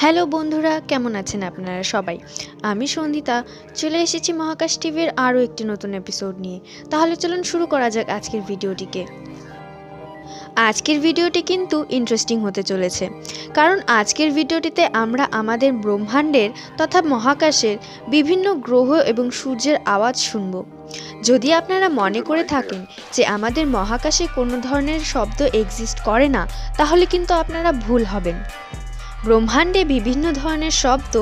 Hello বন্ধুরা, কেমন আছেন আপনারা সবাই? আমি সন্ধিতা চলে এসেছি মহাকাশ টিভির আরও একটি নতুন এপিসোড নিয়ে। তাহলে চলুন শুরু করা যাক আজকের ভিডিওটিকে। আজকের ভিডিওটি কিন্তু ইন্টারেস্টিং হতে চলেছে, কারণ আজকের ভিডিওটিতে আমরা আমাদের ব্রহ্মাণ্ডের তথা মহাকাশের বিভিন্ন গ্রহ এবং সূর্যের আওয়াজ শুনব। যদি আপনারা মনে করে থাকেন যে আমাদের মহাকাশে কোনো ধরনের শব্দ এক্সিস্ট করে না, তাহলে কিন্তু আপনারা ভুল হবেন। ব্রহ্মাণ্ডে বিভিন্ন ধরনের শব্দ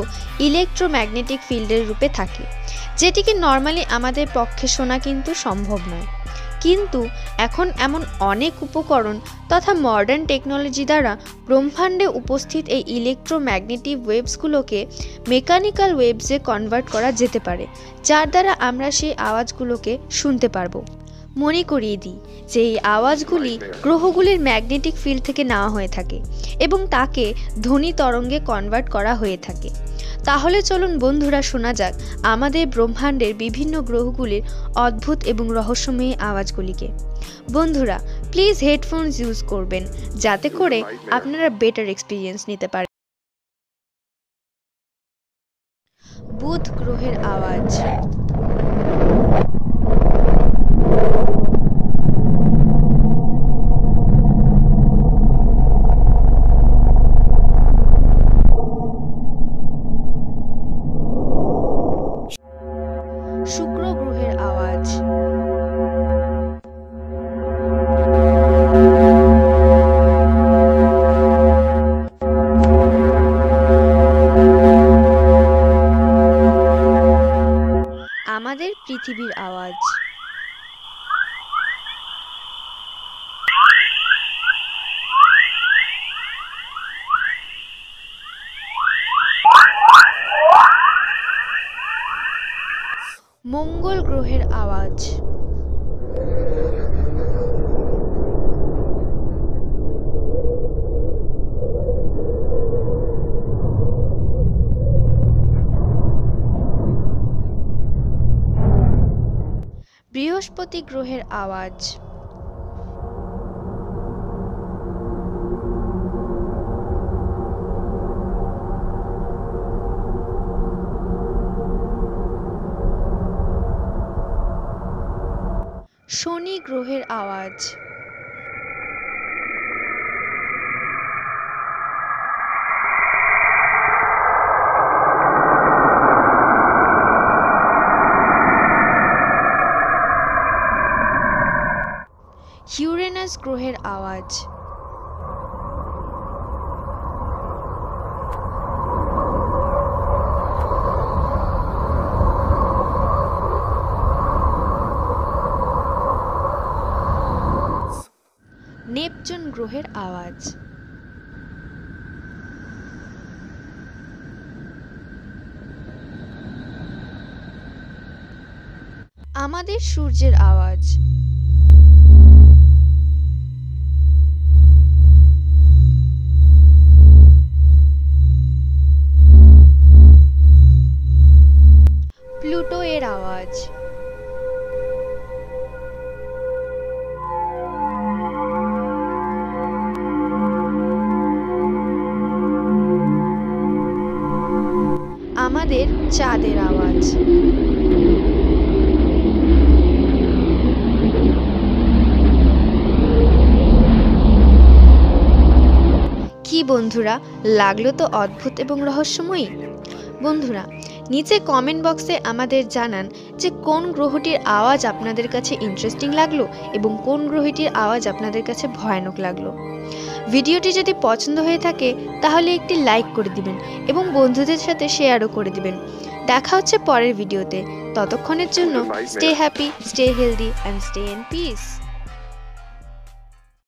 ইলেকট্রোম্যাগনেটিক ফিল্ডের রূপে থাকে, যেটিকে নর্মালি আমাদের পক্ষে শোনা কিন্তু সম্ভব নয়। কিন্তু এখন এমন অনেক উপকরণ তথা মডার্ন টেকনোলজি দ্বারা ব্রহ্মাণ্ডে উপস্থিত এই ইলেকট্রোম্যাগনেটিক ওয়েভসগুলোকে মেকানিক্যাল ওয়েভসে কনভার্ট করা যেতে পারে, যার দ্বারা আমরা সেই আওয়াজগুলোকে শুনতে পারবো। মনে করিয়ে দিই যে এই আওয়াজগুলি গ্রহগুলির ম্যাগনেটিক ফিল্ড থেকে নেওয়া হয়ে থাকে এবং তাকে ধ্বনি তরঙ্গে কনভার্ট করা হয়ে থাকে। তাহলে চলুন বন্ধুরা, শোনা যাক আমাদের ব্রহ্মাণ্ডের বিভিন্ন গ্রহগুলির অদ্ভুত এবং রহস্যময়ী আওয়াজগুলিকে। বন্ধুরা, প্লিজ হেডফোনস ইউজ করবেন, যাতে করে আপনারা বেটার এক্সপিরিয়েন্স নিতে পারেন। বুধ গ্রহের আওয়াজ। শুক্র গ্রহের আওয়াজ। আমাদের পৃথিবীর আওয়াজ। মঙ্গল গ্রহের আওয়াজ। বৃহস্পতি গ্রহের আওয়াজ। শনি গ্রহের আওয়াজ। ইউরেনাস গ্রহের আওয়াজ। নেপচুন গ্রহের আওয়াজ। আমাদের সূর্যের আওয়াজ। প্লুটো এর আওয়াজ। আমাদের চাঁদের আওয়াজ। কি বন্ধুরা, লাগলো তো অদ্ভুত এবং রহস্যময়ী? বন্ধুরা, নিচে কমেন্ট বক্সে আমাদের জানান যে কোন গ্রহটির আওয়াজ আপনাদের কাছে ইন্টারেস্টিং লাগলো এবং কোন গ্রহটির আওয়াজ আপনাদের কাছে ভয়ানক লাগলো। ভিডিওটি যদি পছন্দ হয়ে থাকে তাহলে একটি লাইক করে দিবেন এবং বন্ধুদের সাথে শেয়ারও করে দিবেন। দেখা হচ্ছে পরের ভিডিওতে। ততক্ষণের জন্য stay happy, stay healthy and stay in peace.